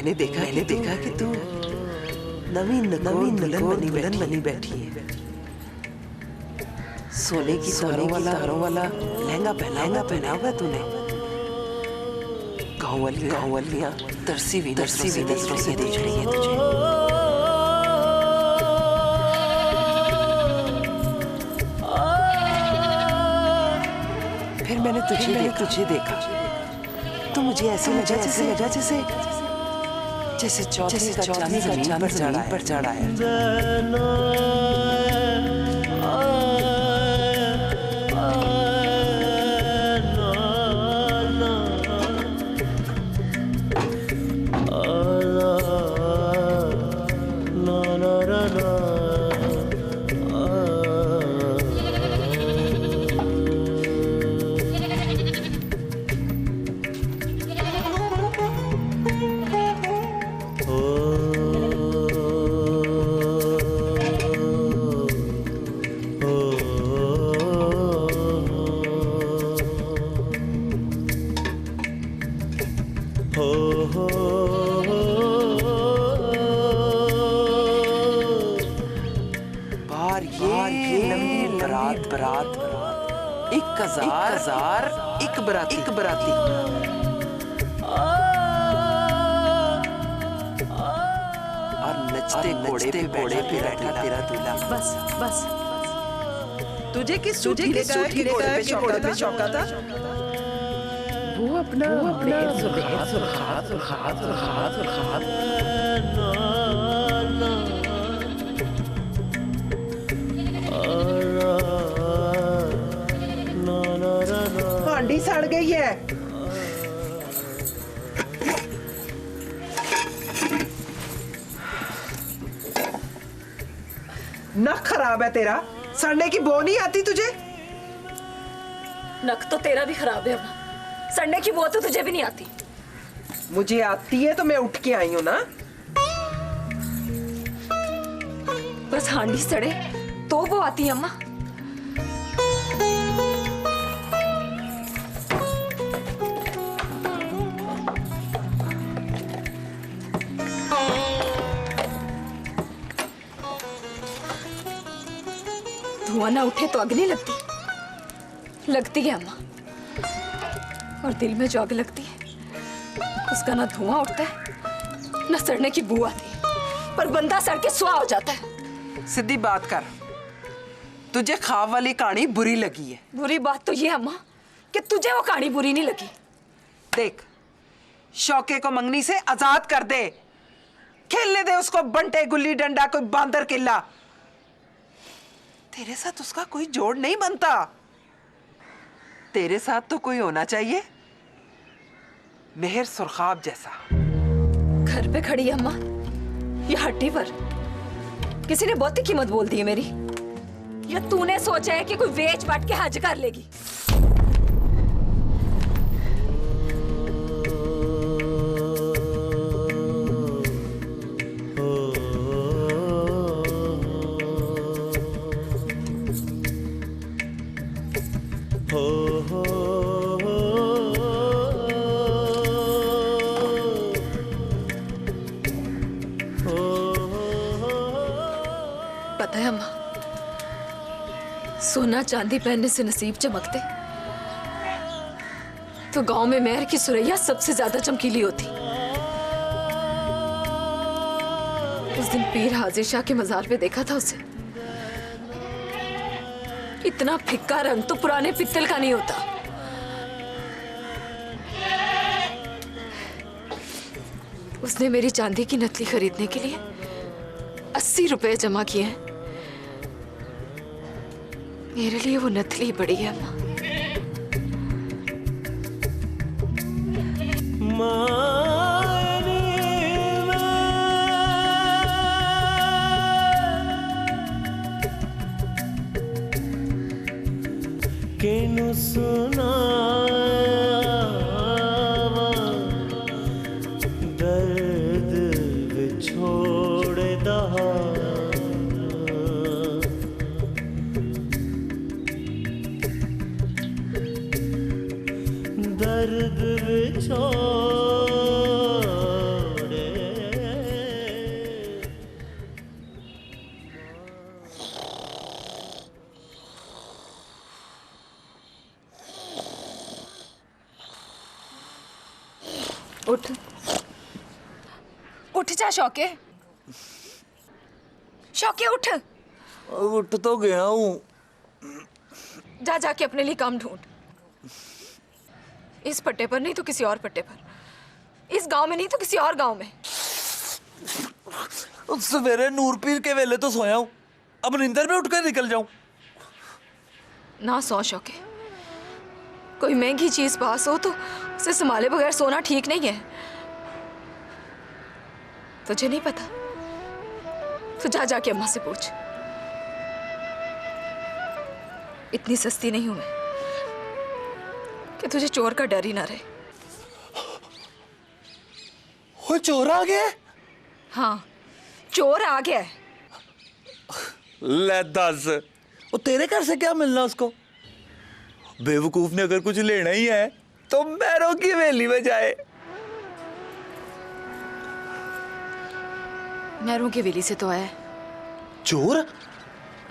मैंने देखा कि तू नवीन दुल्हन बनी बैठी है। सोने की तारों वाला लहंगा पहना हुआ तूने। गाँव वालियाँ तरसी हुई नजरों से देख रही है तुझे। फिर मैंने तुझे देखा तो मुझे ऐसे लगा जैसे चौथे का चांद जमीन पर चढ़ा है। बारात 1001 बराती और नचते घोड़े पे बैठा तेरा दूल्हा। बस तुझे किस घोड़े पे चौंका था? वो अपना सुरखात हांडी सड़ गई है। नक खराब है तेरा, सड़ने की बो नहीं आती तुझे? नक तो तेरा भी खराब है अम्मा, सड़ने की बो तो तुझे भी नहीं आती। मुझे आती है तो मैं उठ के आई हूं ना। बस हांडी सड़े तो वो आती है अम्मा। धुआं ना उठे तो अग्नि लगती है अम्मा। और दिल में जो आग लगती है उसका ना धुआं उठता है ना सड़ने की बू आती है, पर बंदा सड़ के सुहा हो जाता है। सीधी बात कर, तुझे ख्वाब वाली कहानी बुरी लगी है। बुरी बात तो ये अम्मा कि तुझे वो कहानी बुरी नहीं लगी। देख, शौके को मंगनी से आजाद कर दे, खेलने दे उसको बंटे गुल्ली डंडा, कोई बांदर किला। तेरे साथ उसका कोई जोड़ नहीं बनता। तेरे साथ तो कोई होना चाहिए मेहर सुरखाब जैसा। घर पे खड़ी है अम्मा, ये हट्टी पर किसी ने बहुत ही कीमत बोल दी है मेरी, या तूने सोचा है कि कोई बेच बांट के हज कर लेगी? पता है अम्मा, सोना चांदी पहनने से नसीब चमकते तो गांव में मेहर की सुरैया सबसे ज्यादा चमकीली होती। उस दिन पीर हाजिर शाह के मजार पे देखा था उसे। इतना फिक्का रंग तो पुराने पित्तल का नहीं होता। उसने मेरी चांदी की नथली खरीदने के लिए 80 रुपए जमा किए हैं। मेरे लिए वो नथली बड़ी है अम्मा। केनु सुना दर्द विछोड़ दहा, दर्द विछोड़ उठ उठ जा शौके। शौके उठ। उठ तो गया हूँ। जा जाके अपने लिए काम ढूंढ। इस पट्टे पर नहीं तो किसी और पट्टे पर, इस गांव में नहीं तो किसी और गांव में। सवेरे नूर पीर के वेले तो सोया हूँ, अब नींदर में उठकर निकल जाऊं। ना सो शौके, कोई महंगी चीज पास हो तो उसे संभाले बगैर सोना ठीक नहीं है। तुझे नहीं पता तो जा जाके अम्मा से पूछ। इतनी सस्ती नहीं हूं मैं कि तुझे चोर का डर ही ना रहे। वो चोर आ गया? हाँ, चोर आ गया है। ले दस, वो तेरे घर से क्या मिलना उसको? बेवकूफ ने अगर कुछ लेना ही है तो मैरों की हवेली में जाए। मैरों की हवेली से तो आया है। चोर?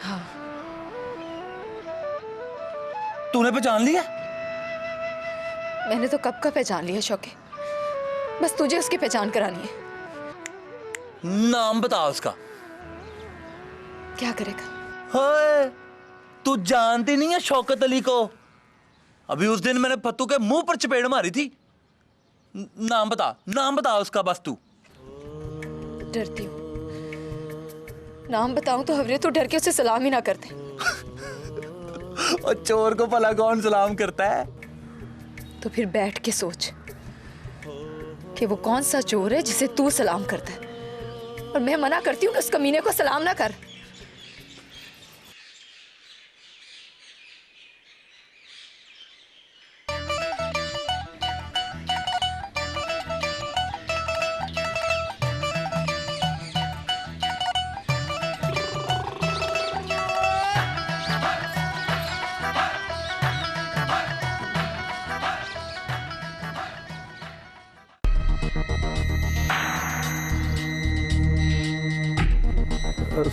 हाँ। तूने पहचान लिया? मैंने तो कब का पहचान लिया शौके, बस तुझे उसकी पहचान करानी है। नाम बता उसका। क्या करेगा? हाय, तू जानती नहीं है शौकत अली को? अभी उस दिन मैंने फत्तू के मुंह पर चपेड़ मारी थी। नाम बता उसका बस तू। डरती हूँ, नाम बताऊं तो हवरे तो डर के उसे सलाम ही ना करते। और चोर को भला कौन सलाम करता है? तो फिर बैठ के सोच कि वो कौन सा चोर है जिसे तू सलाम करता है, और मैं मना करती हूँ कि उस कमीने को सलाम ना कर।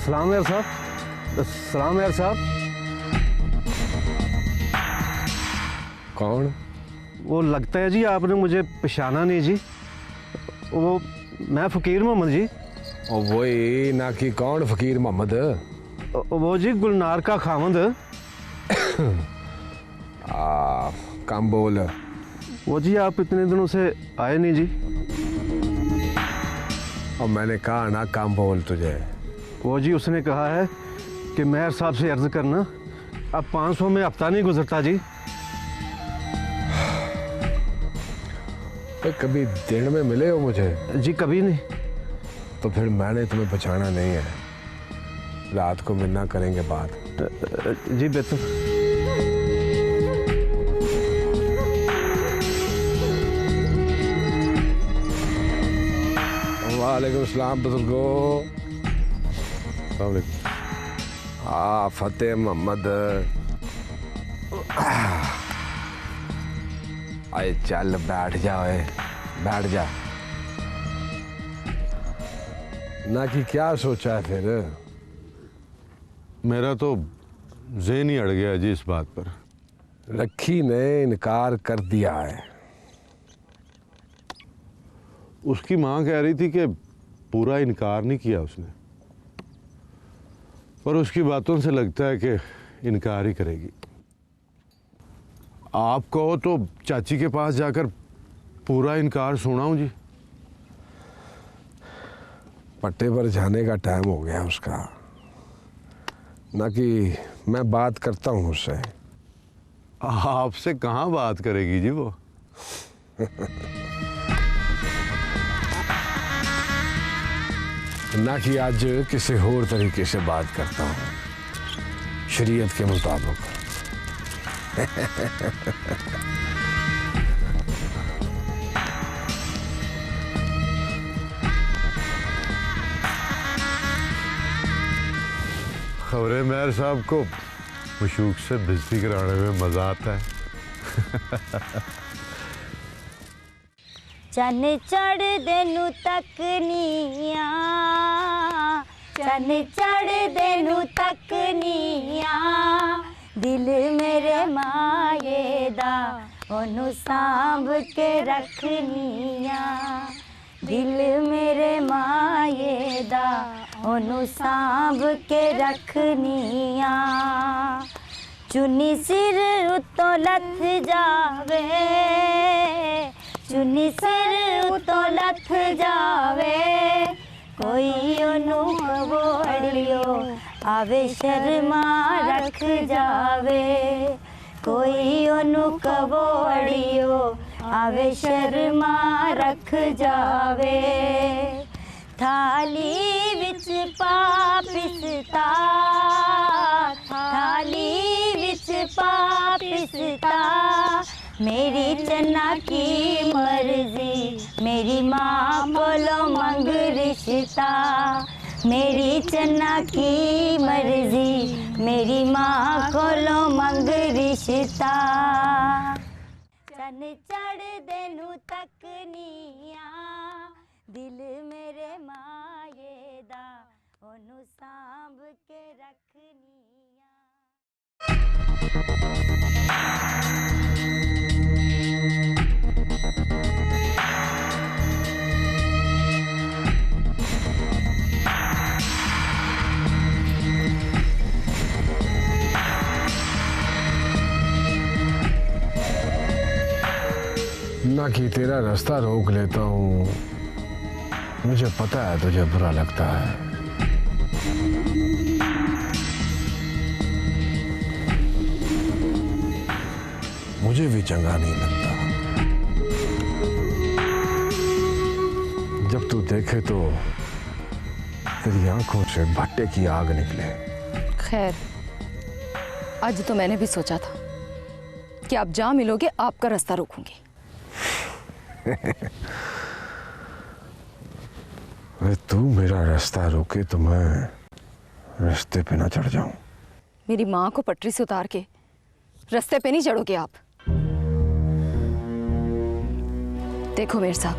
सलाम यार साहब, सलाम यार साहब। कौन? वो लगता है जी आपने मुझे पहचाना नहीं जी। वो मैं फ़कीर मोहम्मद जी। और वही ना कि कौन फ़कीर मोहम्मद? वो जी गुलनार का खामंद। कम बोल। वो जी आप इतने दिनों से आए नहीं जी। और मैंने कहा ना कम बोल तुझे। वो जी उसने कहा है कि मेयर साहब से अर्ज करना, अब 500 में हफ्ता नहीं गुजरता जी। कभी दिन में मिले हो मुझे? जी कभी नहीं। तो फिर मैंने तुम्हें पहचाना नहीं है। रात को मिलना करेंगे बात। जी बेहतर। वालेकुम सलाम बुजुर्गो। फतेह मोहम्मद। आए चल बैठ जा, बैठ जा। ना कि क्या सोचा है फिर? मेरा तो ज़हन ही अड़ गया जी इस बात पर। लक्की ने इनकार कर दिया है। उसकी माँ कह रही थी कि पूरा इनकार नहीं किया उसने, पर उसकी बातों से लगता है कि इनकार ही करेगी। आप कहो तो चाची के पास जाकर पूरा इनकार सुनाऊं जी। पट्टे पर जाने का टाइम हो गया उसका। ना कि मैं बात करता हूँ उससे। आपसे कहाँ बात करेगी जी वो? ना कि आज किसी और तरीके से बात करता हूँ, शरीयत के मुताबिक। खबरें मेयर साहब को मशूक से बेइज्जती कराने में मजा आता है। चन चढ़ देनु तकनिया, चन चढ़ देनु तकनिया, दिल मेरे माए दा ओनू सांभ के रखनिया दिल मेरे माए दा ओनू सांभ के रखनिया चुन्नी सिर उतों लथ जावे चुन्नी सिर उतों लथ जावे कोई ओनू कवो अड़ियो आवे शर्मा रख जावे कोई ओनू कवो अड़ियो आवे शर्मा रख जावे थाली विच पा पिसता थाली विच पा पिसता मेरी चन्ना की मर्जी मेरी माँ बोलो मंग रिश्ता मेरी चन्ना की मर्जी मेरी माँ कोलो मंग रिश्ता चन चढ़ देनू तकनिया दिल मेरे माए दा ओनू सांभ के रखनिया ना कि तेरा रास्ता रोक लेता हूँ मुझे पता है तुझे बुरा लगता है मुझे भी चंगा नहीं लगता जब तू देखे तो तेरी आंखों से भट्टे की आग निकले। खैर आज तो मैंने भी सोचा था कि आप जहां मिलोगे आपका रास्ता रोकूंगी। तू मेरा रास्ता रोके तो मैं रास्ते पे ना चढ़ जाऊं। मेरी माँ को पटरी से उतार के रास्ते पे नहीं चढ़ोगे आप। देखो मेरे साहब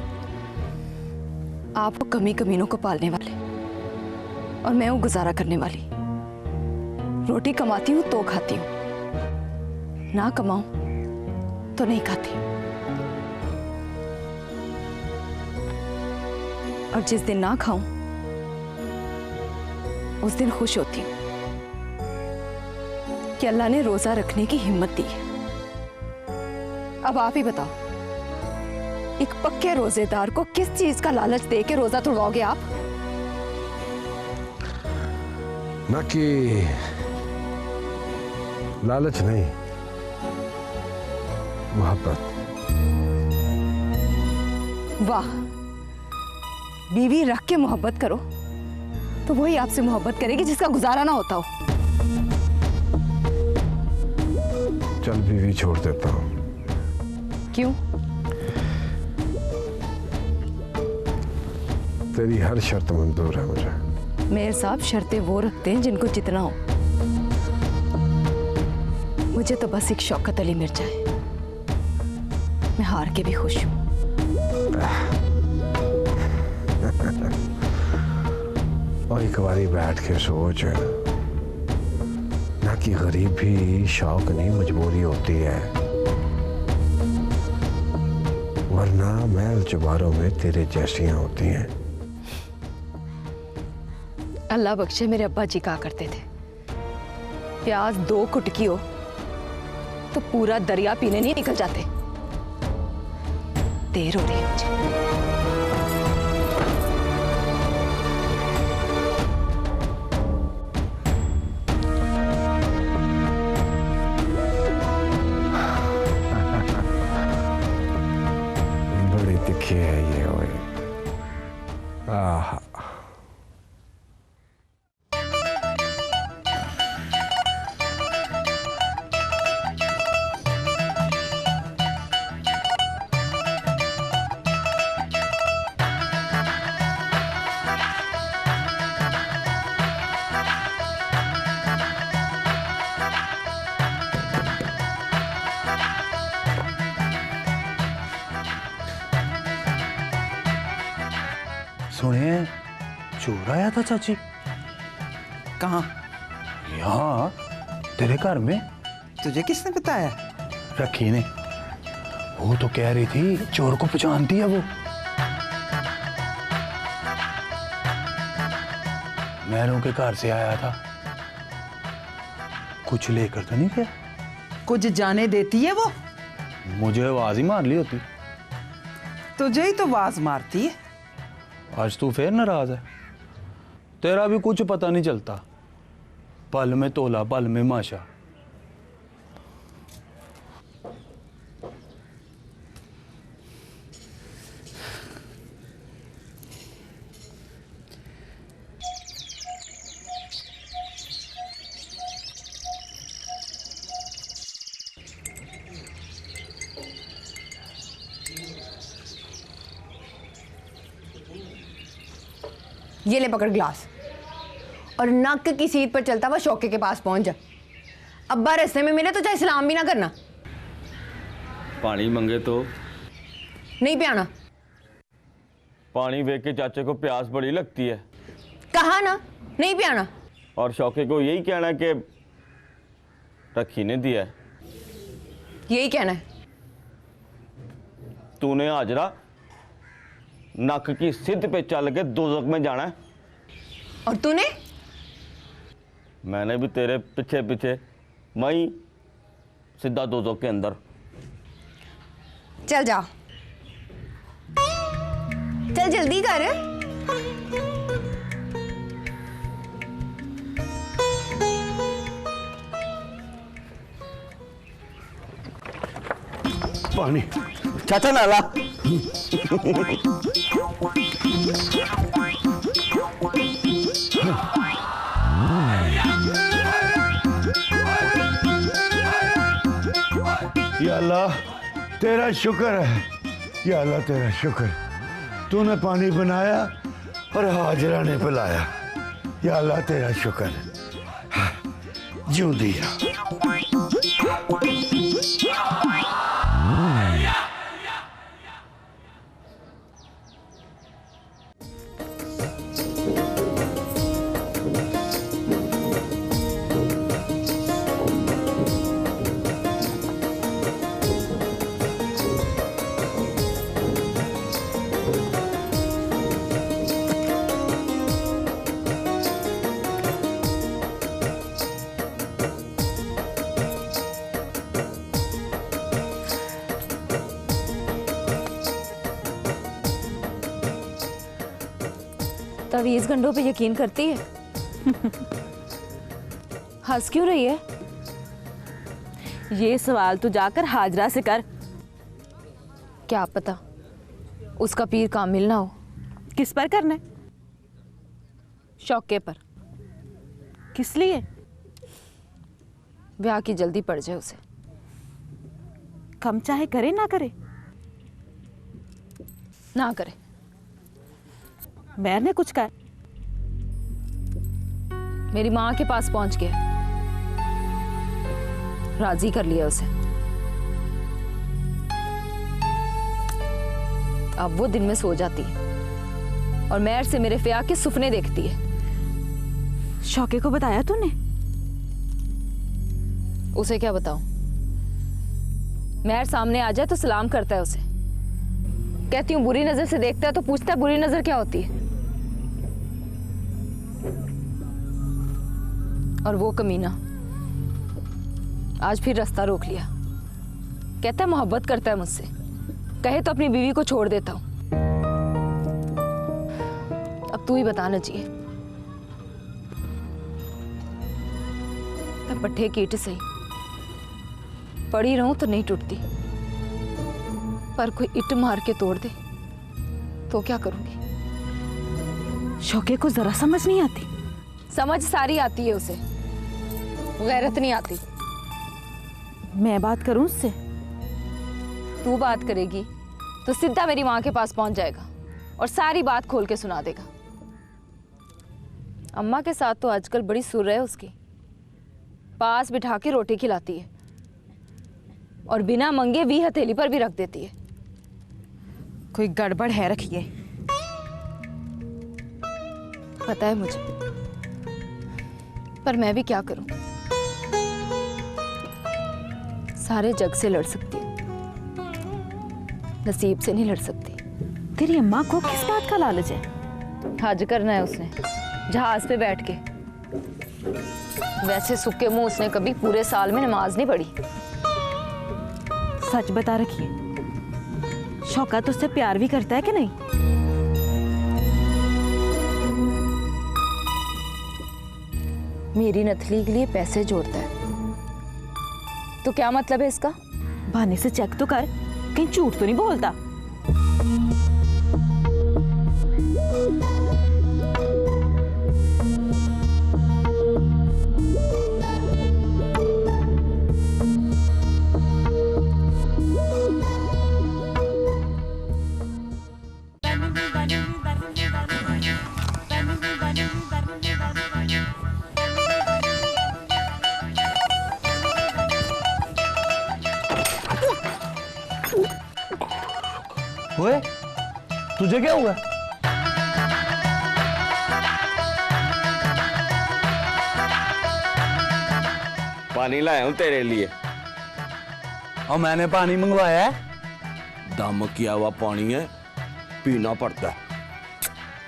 आप वो कमी कमीनों को पालने वाले और मैं वो गुजारा करने वाली। रोटी कमाती हूँ तो खाती हूँ ना कमाऊं तो नहीं खाती। और जिस दिन ना खाऊं उस दिन खुश होती हूँ कि अल्लाह ने रोजा रखने की हिम्मत दी है। अब आप ही बताओ एक पक्के रोजेदार को किस चीज का लालच दे के रोजा तोड़वाओगे आप? ना कि लालच नहीं मोहब्बत। वाह बीवी रख के मोहब्बत करो तो वही आपसे मोहब्बत करेगी जिसका गुजारा ना होता हो। चल बीवी छोड़ देता हूं। क्यों? तेरी हर शर्त मंजूर है मुझे। मेरे साहब शर्तें वो रखते हैं जिनको जितना हो। मुझे तो बस एक शौकत अली मिल जाए मैं हार के भी खुश हूं। और एक बारी बैठ के सोच ना कि गरीब भी शौक नहीं मजबूरी होती है वरना महल चुबारों में तेरे जैसियां होती हैं। अल्लाह बख्शे मेरे अब्बा जी कहा करते थे प्याज 2 कुटकी हो तो पूरा दरिया पीने नहीं निकल जाते। देर हो रही है मुझे। बड़ी तिखी है ये ओए। आहा सुने चोर आया था चाची। कहाँ? यहाँ तेरे घर में। तुझे किसने बताया? रखी ने वो तो कह रही थी चोर को पहचानती है वो। महरों के घर से आया था, कुछ लेकर तो नहीं गया? कुछ जाने देती है वो? मुझे आवाज ही मार ली होती। तुझे ही तो आवाज मारती है। आज तू फिर नाराज है? तेरा भी कुछ पता नहीं चलता, पल में तोला पल में माशा। ये ले पकड़ ग्लास और नक की सीट पर चलता हुआ शौके के पास पहुंच जा। अब्बा रास्ते में मिले तो चाहे सलाम भी ना करना। पानी मंगे तो नहीं पियाना। पानी देख के चाचे को प्यास बड़ी लगती है। कहा ना नहीं पियाना। और शौके को यही कहना कि रखी ने दिया है। यही कहना है। तूने हाजरा नक की सिद्ध पे चल के दोज़ख में जाना है। और तूने? मैंने भी तेरे पीछे पीछे मई सीधा दोज़ख के अंदर। चल जा, चल जल्दी कर। पानी चाचा नाला। या अल्लाह तेरा शुक्र है, या अल्लाह तेरा शुक्र, तूने पानी बनाया और हाजरा ने पिलाया। या अल्लाह तेरा शुक्र, ज्यों दिया। तवीज़ गंडों पे यकीन करती है? हंस क्यों रही है? ये सवाल तू जाकर हाजरा से कर। क्या पता उसका पीर कामिल ना हो। किस पर करना है? शौके पर। किस लिए? ब्याह की जल्दी पड़ जाए उसे। कम चाहे करे ना करे? ना करे। मैर ने कुछ कहा? मेरी माँ के पास पहुंच गया, राजी कर लिया उसे। अब वो दिन में सो जाती है और मैर से मेरे फ़िया के सुपने देखती है। शौके को बताया तूने? उसे क्या बताऊं? मैर सामने आ जाए तो सलाम करता है उसे। कहती हूँ बुरी नजर से देखता है तो पूछता है बुरी नजर क्या होती है। और वो कमीना आज फिर रास्ता रोक लिया। कहता है मोहब्बत करता है मुझसे, कहे तो अपनी बीवी को छोड़ देता हूं। अब तू ही बताना चाहिए। मैं पट्टे की ईंट सही पड़ी रहूं तो नहीं टूटती, पर कोई ईंट मार के तोड़ दे तो क्या करूंगी? शौके को जरा समझ नहीं आती? समझ सारी आती है उसे, गैरत नहीं आती। मैं बात करूं उससे? तू बात करेगी तो सीधा मेरी माँ के पास पहुंच जाएगा और सारी बात खोल के सुना देगा। अम्मा के साथ तो आजकल बड़ी सुर है उसकी, पास बिठा के रोटी खिलाती है और बिना मंगे भी हथेली पर भी रख देती है। कोई गड़बड़ है रखिए। पता है मुझे, पर मैं भी क्या करूं? सारे जग से लड़ सकती हूँ नसीब से नहीं लड़ सकती। तेरी अम्मा को किस बात का लालच है? हज करना है उसने जहाज पे बैठ के। वैसे सूखे मुंह उसने कभी पूरे साल में नमाज नहीं पढ़ी। सच बता रखिए, शौकत उससे प्यार भी करता है कि नहीं? मेरी नथली के लिए पैसे जोड़ता है, तो क्या मतलब है इसका? बहाने से चेक तो कर, कहीं झूठ तो नहीं बोलता। ओए, तुझे क्या हुआ? पानी लाया हूं तेरे लिए। और मैंने पानी मंगवाया है। दम किया हुआ पानी है, पीना पड़ता है।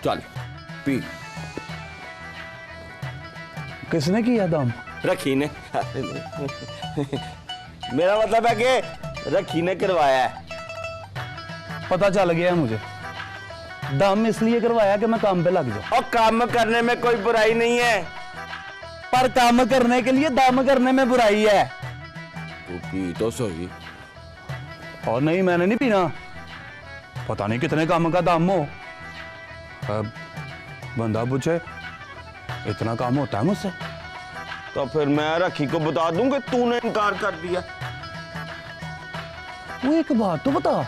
चल पी। किसने किया दम? रखी ने। मेरा मतलब है कि रखी ने करवाया है। पता चल गया है मुझे। दम इसलिए करवाया कि मैं काम पे लग जाऊं। और काम करने में कोई बुराई नहीं है, पर काम करने के लिए दम करने में बुराई है। तू पी तो सही। और नहीं, मैंने नहीं पीना। पता नहीं कितने काम का दम हो। अब बंदा पूछे इतना काम होता है मुझसे, तो फिर मैं रखी को बता दूं कि तूने इनकार कर दिया। वो एक बात तो बता,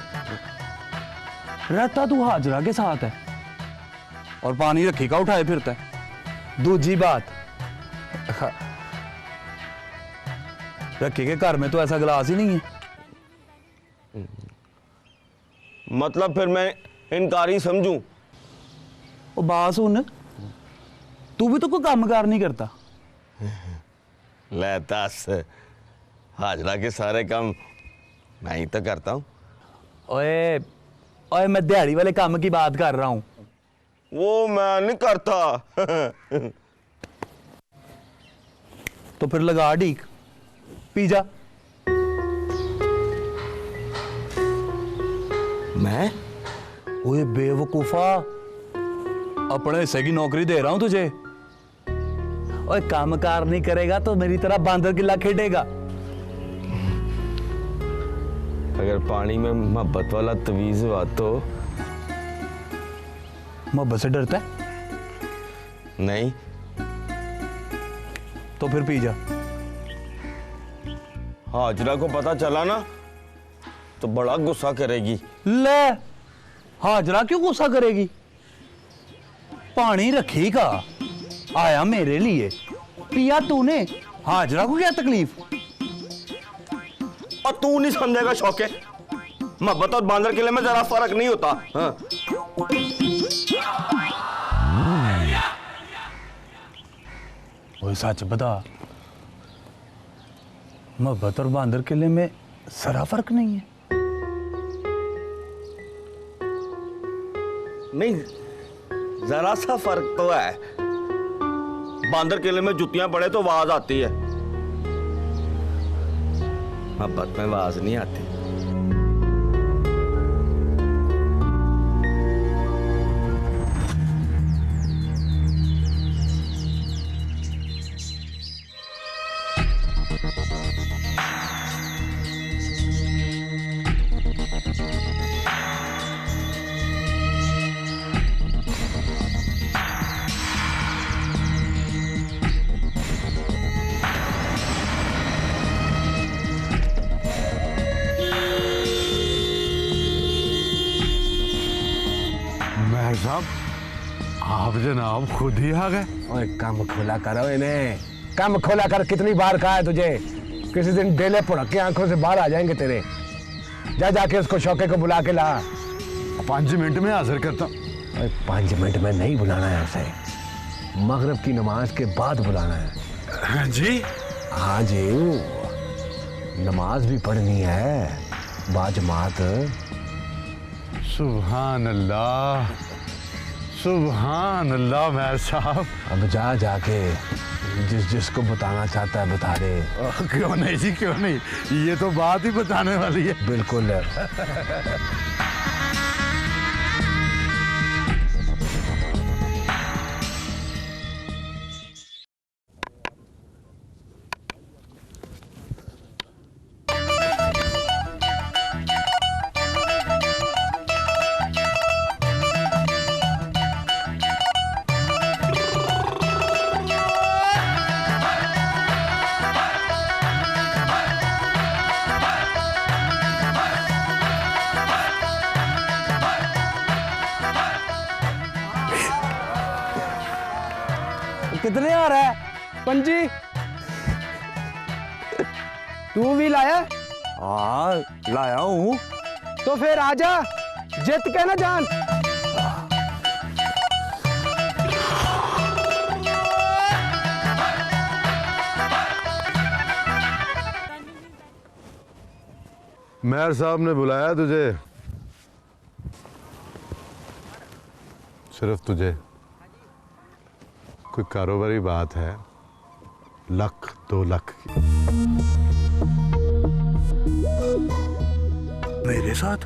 रहता तू हाजरा के साथ है और पानी रखी का उठाए फिरता है। दूसरी बात, रखी के घर में तो ऐसा गिलास ही नहीं है। मतलब फिर मैं इनकारी समझूं? ओ बात सुन, तू भी तो कोई कामकार नहीं करता। ले दस, हाजरा के सारे काम मैं ही तो करता हूं। ओए ओए, मैं दिहाड़ी वाले काम की बात कर रहा हूं। वो मैं नहीं करता। तो फिर लगा ठीक, पी जा। मैं? ओए बेवकूफा, अपने हिस्से की नौकरी दे रहा हूं तुझे। ओए कामकार नहीं करेगा तो मेरी तरह बांदर किला खेडेगा। अगर पानी में मोहब्बत वाला तवीज हुआ तो? मोहब्बत से डरता है? नहीं। तो फिर पी जा। हाजरा को पता चला ना तो बड़ा गुस्सा करेगी। ले, हाजरा क्यों गुस्सा करेगी? पानी रखी का आया मेरे लिए, पिया तूने, हाजरा को क्या तकलीफ? और तू नहीं समझेगा शौके, मोहब्बत और बांदर किले में जरा फर्क नहीं होता। हाँ। वो सच बता, मोहब्बत और बांदर किले में जरा फर्क नहीं है? नहीं, जरा सा फर्क तो है। बांदर किले में जुतियां पड़े तो आवाज आती है, मोहब्बत में आवाज नहीं आती। साहब, आप जनाब खुद ही आ गए। ओए कम खोला करो इन्हें, कम खोला कर। कितनी बार कहा है तुझे, किसी दिन डेले पुड़क के आंखों से बाहर आ जाएंगे तेरे। जा जाके उसको शौके को बुला के ला। 5 मिनट में हाजिर करता। 5 मिनट में नहीं बुलाना है उसे, मगरिब की नमाज के बाद बुलाना है। हाँ जी, हाँ जी, नमाज भी पढ़नी है बाजमात। सुभान अल्लाह, सुभान अल्लाह मेहर साहब। अब जा जाके जिसको बताना चाहता है बता दे। क्यों नहीं जी, क्यों नहीं, ये तो बात ही बताने वाली है। बिल्कुल। कितने आ रहा है? 5। तू भी लाया? हाँ लाया हूँ। तो फिर आजा, जित के ना जान। मेहर साहब ने बुलाया तुझे, सिर्फ तुझे। कोई कारोबारी बात है, 1-2 लाख की। मेरे साथ?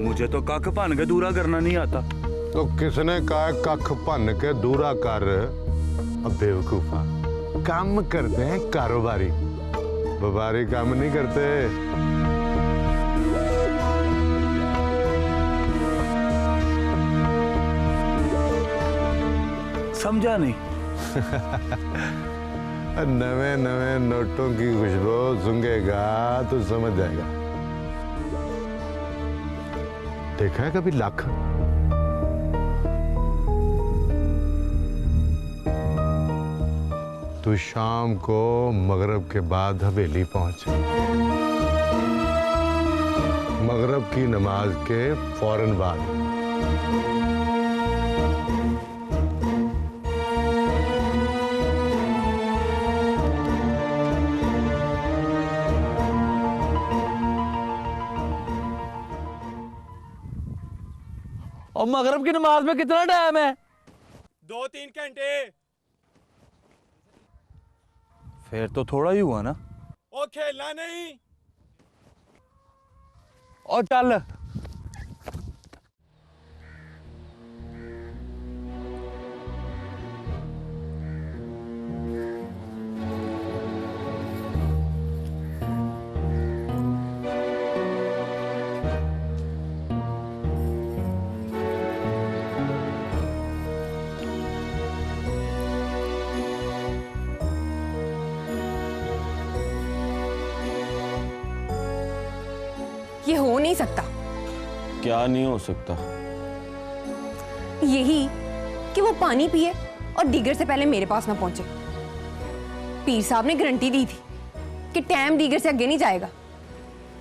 मुझे तो कख भन के दूरा करना नहीं आता। तो किसने कहा कख भन के दूरा कर? अब बेवकूफा, काम करते हैं कारोबारी, व्यापारी काम नहीं करते। समझा नहीं। नवे नवे नोटों की खुशबू सूंघेगा तो समझ जाएगा। देखा है कभी लाख? तू शाम को मगरिब के बाद हवेली पहुंचे, मगरिब की नमाज के फौरन बाद। और मगरिब की नमाज में कितना टाइम है? 2-3 घंटे। फिर तो थोड़ा ही हुआ ना। ओ खेलना नहीं। और चल। ये हो नहीं सकता। क्या नहीं हो सकता? यही कि वो पानी पिए और दीगर से पहले मेरे पास ना पहुंचे। पीर साहब ने गारंटी दी थी कि टाइम दीगर से आगे नहीं जाएगा।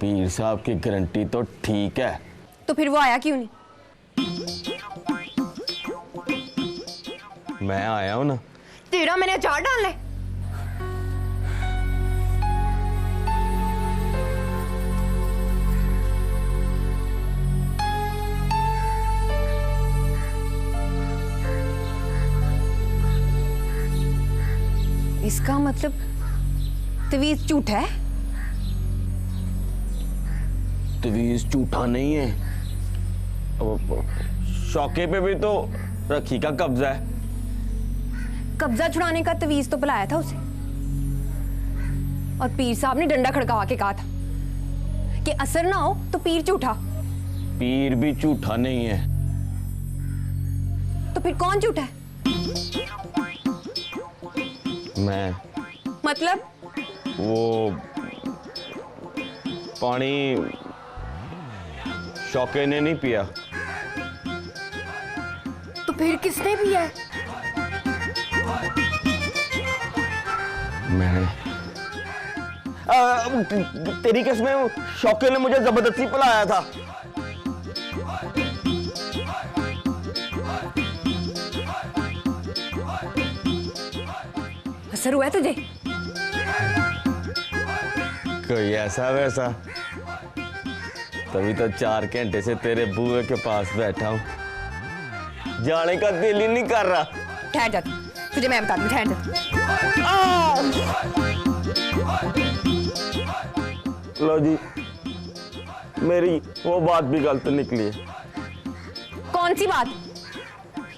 पीर साहब की गारंटी तो ठीक है, तो फिर वो आया क्यों नहीं? मैं आया हूं ना। तेरा मैंने अचार डालना है। इसका मतलब तवीज झूठा है? तवीज झूठा नहीं है, शौके पे भी तो रखी का कब्जा है। कब्जा छुड़ाने का तवीज तो बुलाया था उसे, और पीर साहब ने डंडा खड़कावा के कहा था कि असर ना हो तो पीर झूठा। पीर भी झूठा नहीं है। तो फिर कौन झूठा है? मैं। मतलब? वो पानी शौके ने नहीं पिया। तो फिर किसने पिया है? मैंने। तेरी किस्में शौके ने मुझे जबरदस्ती पिलाया था। असर हुआ है तुझे? कोई ऐसा वैसा? तभी तो 4 घंटे से तेरे बुए के पास बैठा हूँ, जाने का दिल ही नहीं कर रहा। ठहर जा, तुझे मैं बता दूँ, ठहर जा। लो जी, मेरी वो बात भी गलत निकली है। कौन सी बात?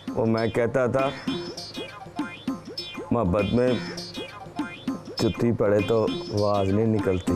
वो मैं कहता था मोहब्बत में जुत्ती पड़े तो आवाज नहीं निकलती।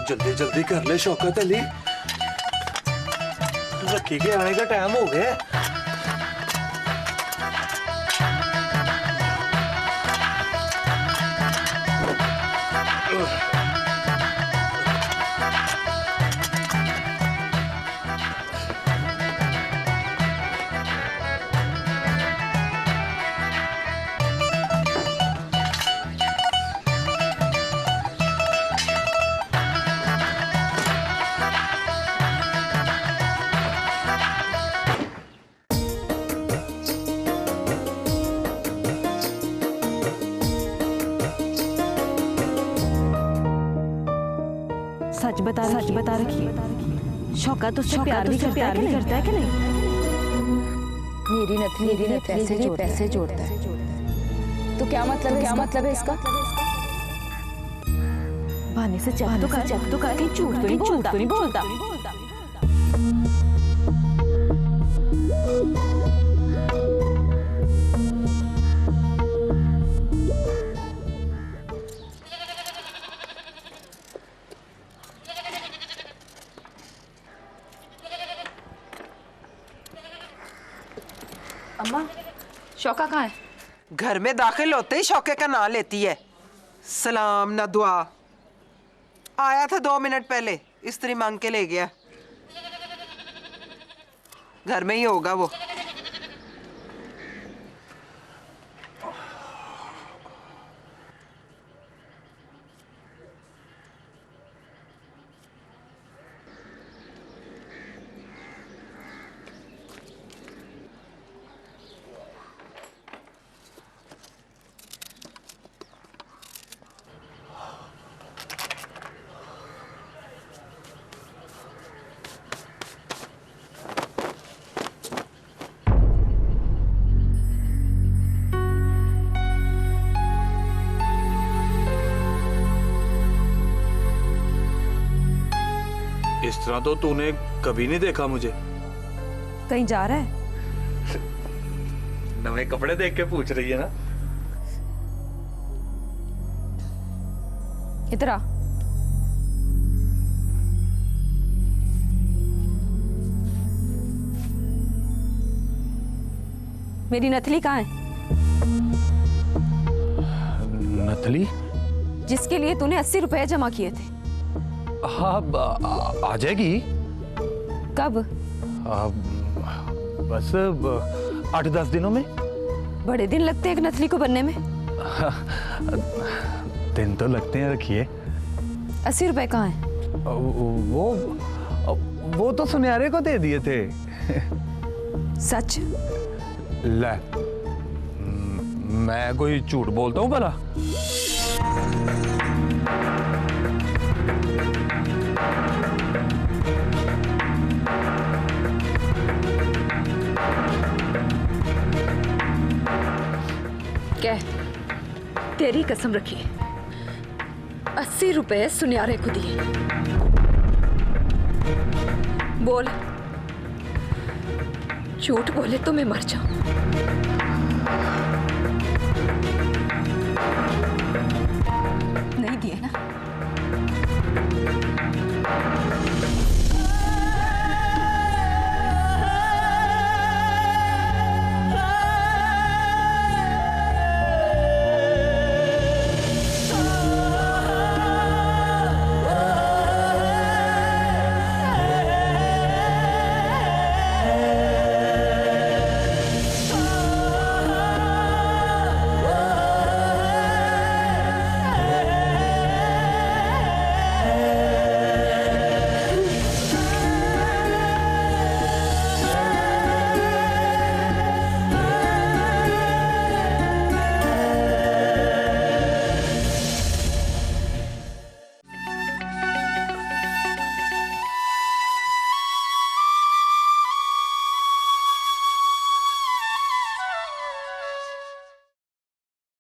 जल्दी जल्दी कर ले शौकत अली, रखी के आने का टाइम हो गया। सच बता रखिए, शौकत तुझसे प्यार भी करता है कि नहीं? मेरी नथनी पैसे जोड़ता है। तो क्या मतलब है इसका? बहाने से चेक तो कर, कहीं झूठ तो नहीं बोलता। अम्मा, शौका कहाँ है? घर में दाखिल होते ही शौके का नाम लेती है। सलाम ना दुआ। आया था 2 मिनट पहले, इस्त्री मांग के ले गया। घर में ही होगा वो। इस तरह तो तूने कभी नहीं देखा मुझे। कहीं जा रहा है? नवे कपड़े देख के पूछ रही है ना? इधर आ। मेरी नथली कहाँ है? नथली? जिसके लिए तूने 80 रुपए जमा किए थे। हाँ आ जाएगी। कब? बस 8-10 दिनों में। बड़े दिन लगते हैं एक नथली को बनने में। दिन तो लगते हैं, रखिए। 80 रुपए कहाँ है? वो तो सुनहरे को दे दिए थे। सच? ले, मैं कोई झूठ बोलता हूँ भला? क्या? तेरी कसम रखी, 80 रुपए सुनहरे को दिए। बोल, झूठ बोले तो मैं मर जाऊं। नहीं दिए ना?